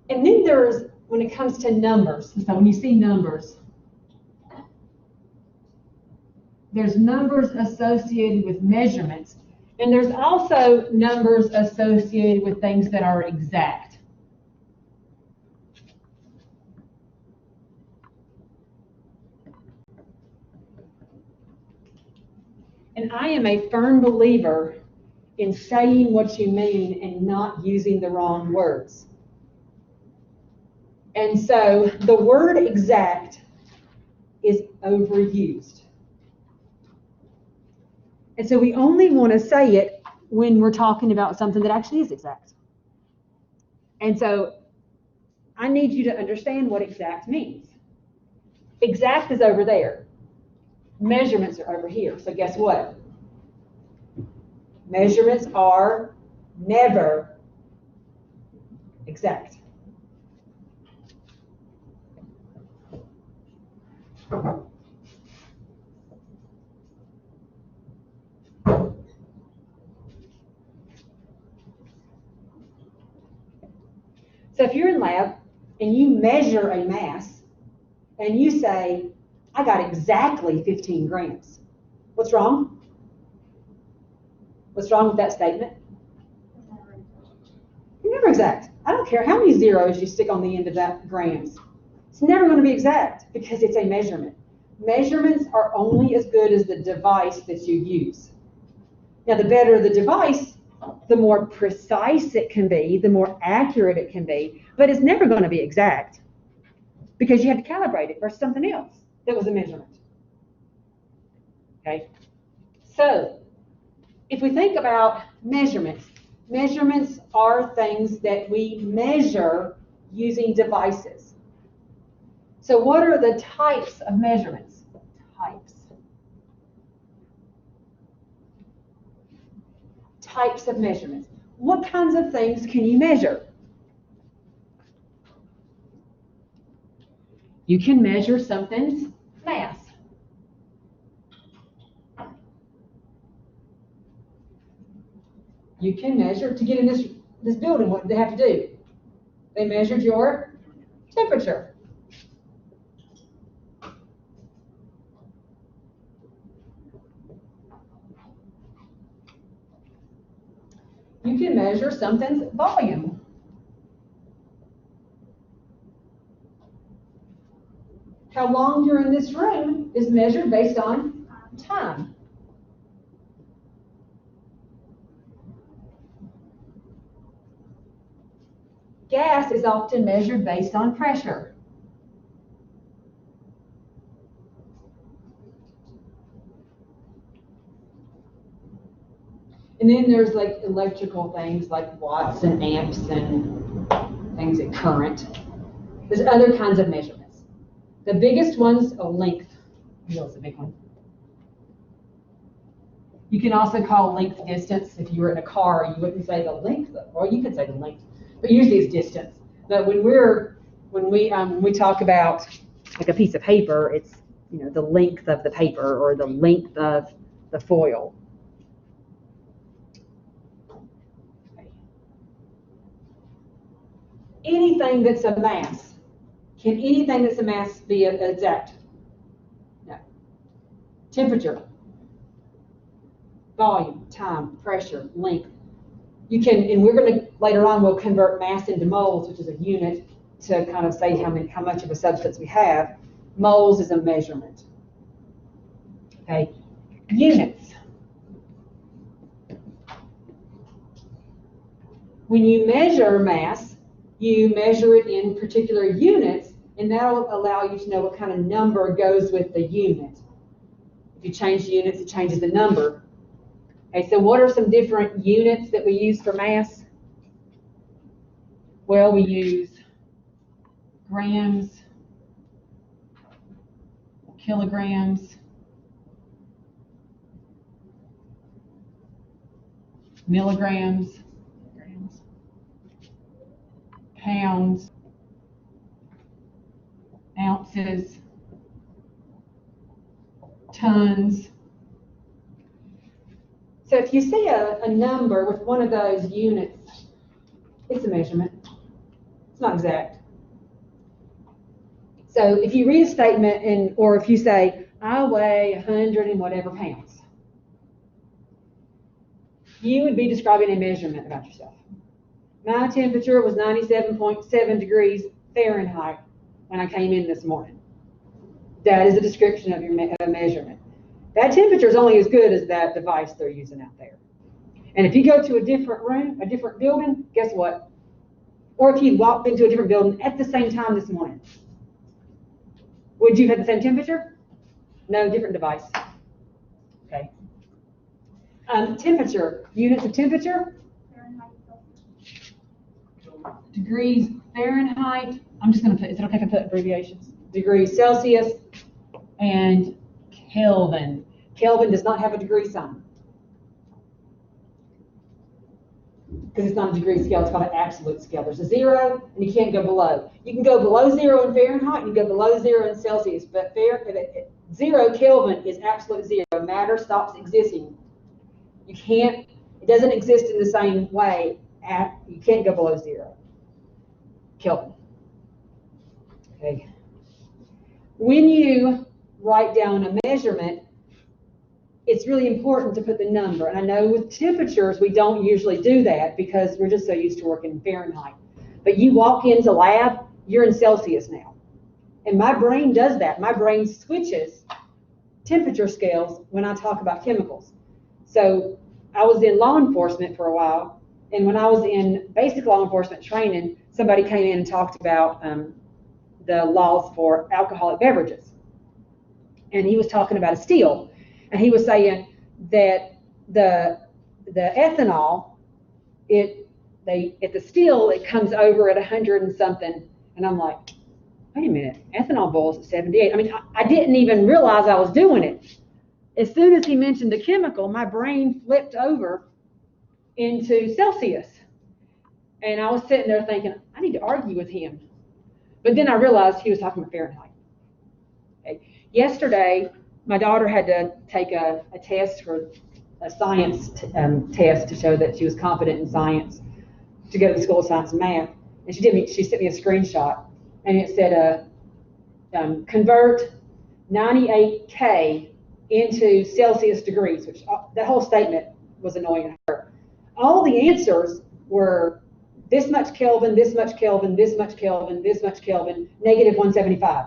And then there's, when it comes to numbers, so when you see numbers, there's numbers associated with measurements, and there's also numbers associated with things that are exact. And I am a firm believer in saying what you mean and not using the wrong words. And so the word exact is overused. And so we only want to say it when we're talking about something that actually is exact. And so I need you to understand what exact means. Exact is over there. Measurements are over here. So guess what? Measurements are never exact. So if you're in lab and you measure a mass and you say, I got exactly 15 grams, what's wrong? What's wrong with that statement? You're never exact. I don't care how many zeros you stick on the end of that grams. It's never going to be exact because it's a measurement. Measurements are only as good as the device that you use. Now, the better the device, the more precise it can be, the more accurate it can be, but it's never going to be exact because you have to calibrate it versus something else that was a measurement. Okay? So, if we think about measurements, measurements are things that we measure using devices. So what are the types of measurements? Types of measurements. What kinds of things can you measure? You can measure something's mass. You can measure, to get in this building, what did they have to do? They measured your temperature. You can measure something's volume. How long you're in this room is measured based on time. Gas is often measured based on pressure. And then there's like electrical things like watts and amps and things like current. There's other kinds of measurements. The biggest one's a length. That's a big one. You can also call length distance. If you were in a car, you wouldn't say the length, or you could say the length, but usually it's distance. But when we talk about like a piece of paper, it's the length of the paper or the length of the foil. Anything that's a mass. Can anything that's a mass be exact? No. Temperature, volume, time, pressure, length. You can, and we're going to, later on, we'll convert mass into moles, which is a unit, to kind of say how much of a substance we have. Moles is a measurement. Okay. Units. When you measure mass, you measure it in particular units, and that'll allow you to know what kind of number goes with the unit. If you change units, it changes the number. Okay, so what are some different units that we use for mass? Well, we use grams, kilograms, milligrams, pounds, ounces, tons. So if you see a number with one of those units, it's a measurement. It's not exact. So if you read a statement or if you say, I weigh 100 and whatever pounds, you would be describing a measurement about yourself. My temperature was 97.7 degrees Fahrenheit when I came in this morning. That is a description of your measurement. That temperature is only as good as that device they're using out there. And if you go to a different room, a different building, guess what? Or if you walked into a different building at the same time this morning, would you have had the same temperature? No, different device. Okay. Temperature, units of temperature. Degrees Fahrenheit. I'm just going to put, is it okay if I put abbreviations? Degrees Celsius and Kelvin. Kelvin does not have a degree sign because it's not a degree scale. It's called an absolute scale. There's a 0 and you can't go below. You can go below 0 in Fahrenheit and you can go below 0 in Celsius, but 0 Kelvin is absolute 0. Matter stops existing. You can't, it doesn't exist in the same way. You can't go below 0 Kelvin. Okay. When you write down a measurement, it's really important to put the number. And I know with temperatures, we don't usually do that because we're just so used to working in Fahrenheit. But you walk into lab, you're in Celsius now. And my brain does that. My brain switches temperature scales when I talk about chemicals. So I was in law enforcement for a while, and when I was in basic law enforcement training, somebody came in and talked about the laws for alcoholic beverages. And he was talking about a still, and he was saying that the ethanol, at the still, it comes over at 100 and something, and I'm like, wait a minute, ethanol boils at 78. I mean, I didn't even realize I was doing it. As soon as he mentioned the chemical, my brain flipped over into Celsius. And I was sitting there thinking, I need to argue with him. But then I realized he was talking about Fahrenheit. Okay. Yesterday, my daughter had to take a test for a science test to show that she was competent in science to go to the School of Science and Math. And she sent me a screenshot, and it said, convert 98K into Celsius degrees, which that whole statement was annoying her. All the answers were this much Kelvin, this much Kelvin, this much Kelvin, this much Kelvin, negative 175.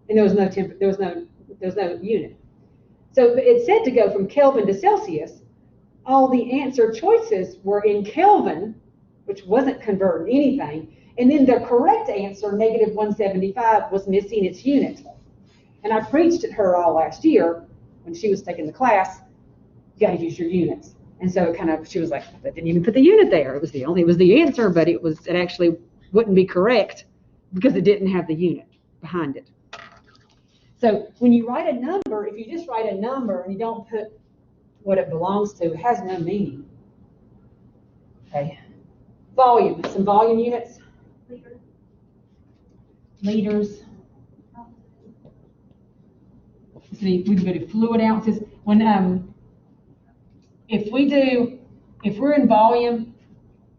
And there was no unit. So it said to go from Kelvin to Celsius. All the answer choices were in Kelvin, which wasn't converting anything. And then the correct answer, negative 175, was missing its unit. And I preached at her all last year when she was taking the class, you got to use your units. And so she was like, I didn't even put the unit there. It was the answer, but it actually wouldn't be correct because it didn't have the unit behind it. So when you write a number, if you just write a number and you don't put what it belongs to, it has no meaning. Okay. Volume, some volume units. Liters. See, we do fluid ounces. If we're in volume,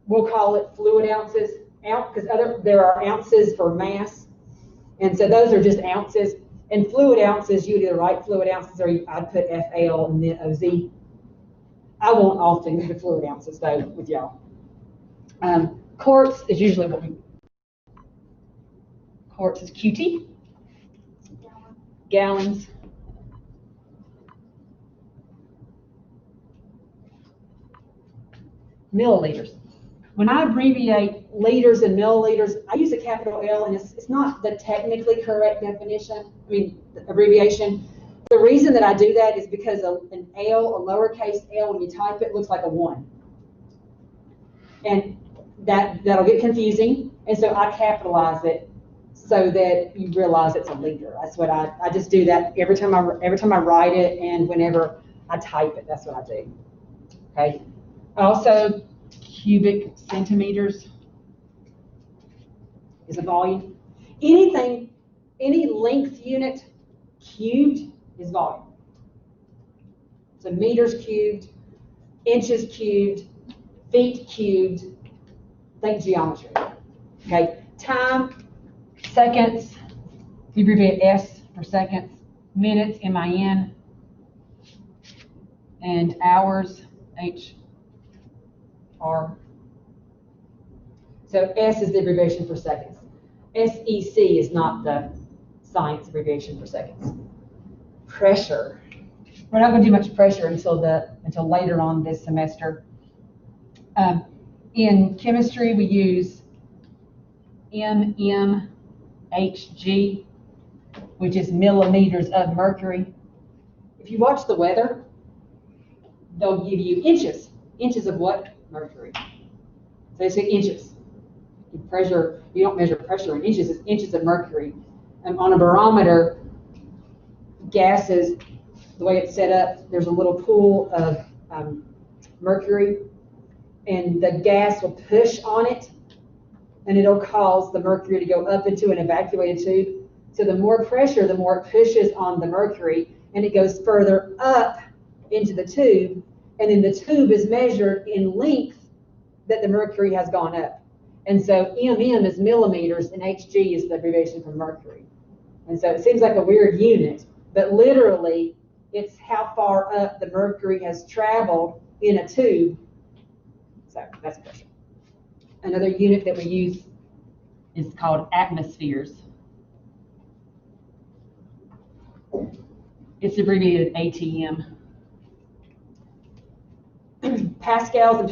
we'll call it fluid ounces, because there are ounces for mass, and so those are just ounces. And fluid ounces, you would either write fluid ounces or I'd put FL and then OZ. I won't often go to fluid ounces though with y'all. Quarts is usually quarts is QT. Gallons. Milliliters. When I abbreviate liters and milliliters, I use a capital L, and it's not the technically correct abbreviation. The reason that I do that is because an L, a lowercase L, when you type it, looks like a 1. And that'll get confusing, and so I capitalize it so that you realize it's a liter. That's what I just do that every time I write it, and whenever I type it, that's what I do. Okay. Also, cubic centimeters is a volume. Any length unit cubed is volume. So meters cubed, inches cubed, feet cubed, think geometry. Okay, time, seconds, we abbreviate S for seconds, minutes, MIN, and hours, HR. So S is the abbreviation for seconds. SEC is not the science abbreviation for seconds. Pressure. We're not going to do much pressure until later on this semester. In chemistry, we use mmHg, which is millimeters of mercury. If you watch the weather, they'll give you inches. Inches of what? Mercury. So they say inches. Pressure, you don't measure pressure in inches, it's inches of mercury. On a barometer, gases, the way it's set up, there's a little pool of mercury, and the gas will push on it, and it'll cause the mercury to go up into an evacuated tube. So the more pressure, the more it pushes on the mercury, and it goes further up into the tube, and then the tube is measured in length that the mercury has gone up. And so MM is millimeters, and Hg is the abbreviation for mercury. And so it seems like a weird unit, but literally it's how far up the mercury has traveled in a tube. So that's pressure. Another unit that we use is called atmospheres. It's abbreviated ATM. Pascals and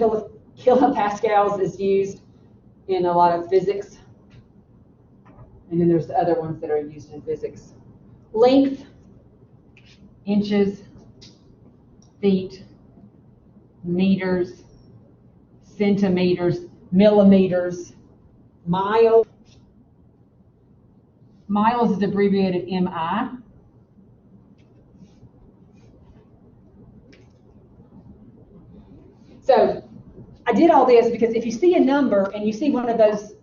kilopascals is used in a lot of physics. And then there's the other ones that are used in physics. Length, inches, feet, meters, centimeters, millimeters, miles. Miles is abbreviated MI. So I did all this because if you see a number and you see one of those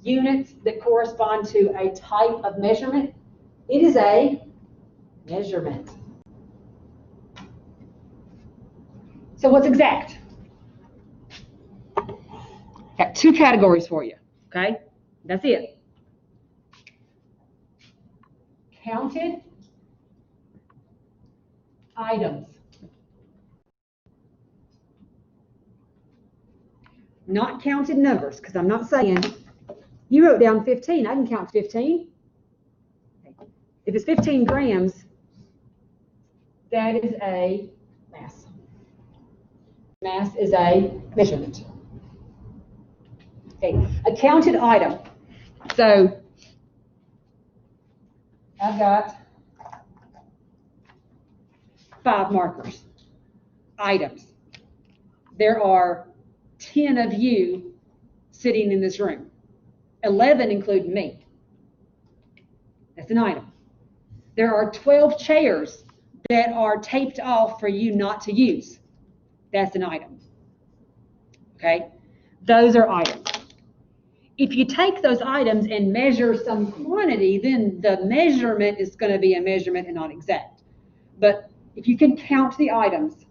units that correspond to a type of measurement, it is a measurement. So what's exact? Got two categories for you, okay? That's it. Counted items. Not counted numbers, because I'm not saying, you wrote down 15, I can count 15. If it's 15 grams, that is a mass. Mass is a measurement. Okay, a counted item. So I've got 5 markers, items. There are 10 of you sitting in this room. 11 include me. That's an item. There are 12 chairs that are taped off for you not to use. That's an item. Okay? Those are items. If you take those items and measure some quantity, then the measurement is going to be a measurement and not exact. But if you can count the items,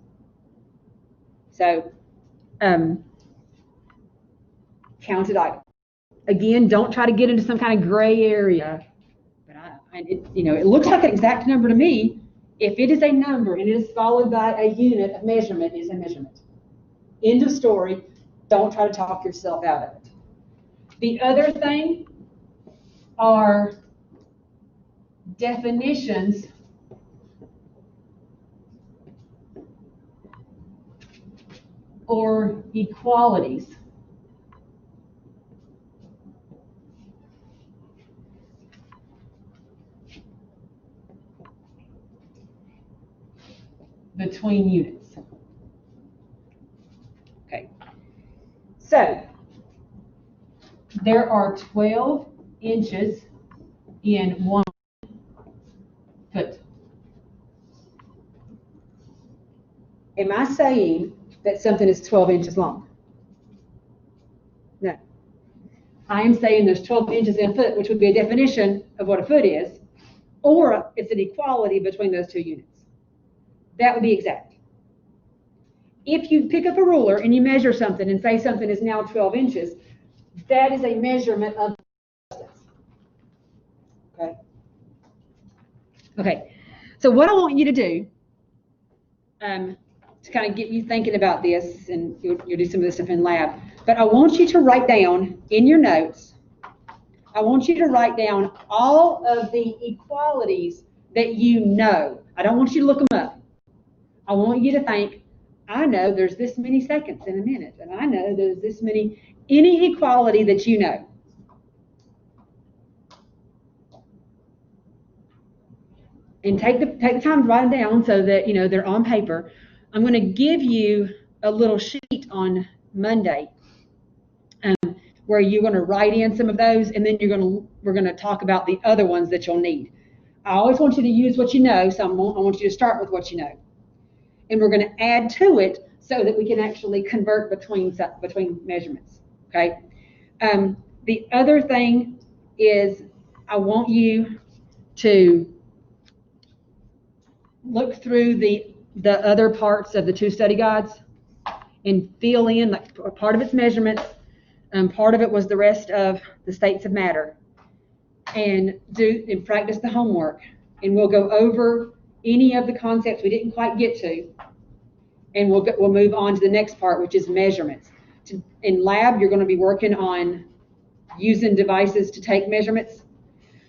so counted item. Again, don't try to get into some kind of gray area. But it looks like an exact number to me. If it is a number and it is followed by a unit of measurement, it is a measurement. End of story. Don't try to talk yourself out of it. The other thing are definitions or equalities. Between units. Okay. So there are 12 inches in 1 foot. Am I saying that something is 12 inches long? No. I am saying there's 12 inches in a foot, which would be a definition of what a foot is, or it's an equality between those two units. That would be exact. If you pick up a ruler and you measure something and say something is now 12 inches, that is a measurement of distance. Okay? Okay. So what I want you to do, to kind of get you thinking about this, and you'll do some of this stuff in lab, but I want you to write down in your notes, I want you to write down all of the equalities that you know. I don't want you to look them up. I want you to think, I know there's this many seconds in a minute, and I know there's this many, any equality that you know. And take the time to write them down so that they're on paper. I'm going to give you a little sheet on Monday where you're going to write in some of those, and then we're going to talk about the other ones that you'll need. I always want you to use what you know, so I want you to start with what you know. And we're going to add to it so that we can actually convert between measurements, okay? The other thing is I want you to look through the other parts of the 2 study guides and fill in, like part of it's measurements, part of it was the rest of the states of matter, and practice the homework. And we'll go over any of the concepts we didn't quite get to, and we'll move on to the next part, which is measurements. In lab, you're going to be working on using devices to take measurements.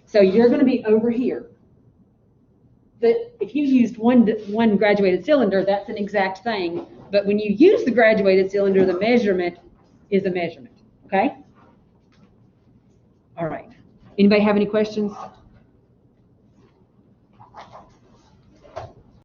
So you're going to be over here. if you used one graduated cylinder, that's an exact thing. But when you use the graduated cylinder, the measurement is a measurement, okay? All right. Anybody have any questions?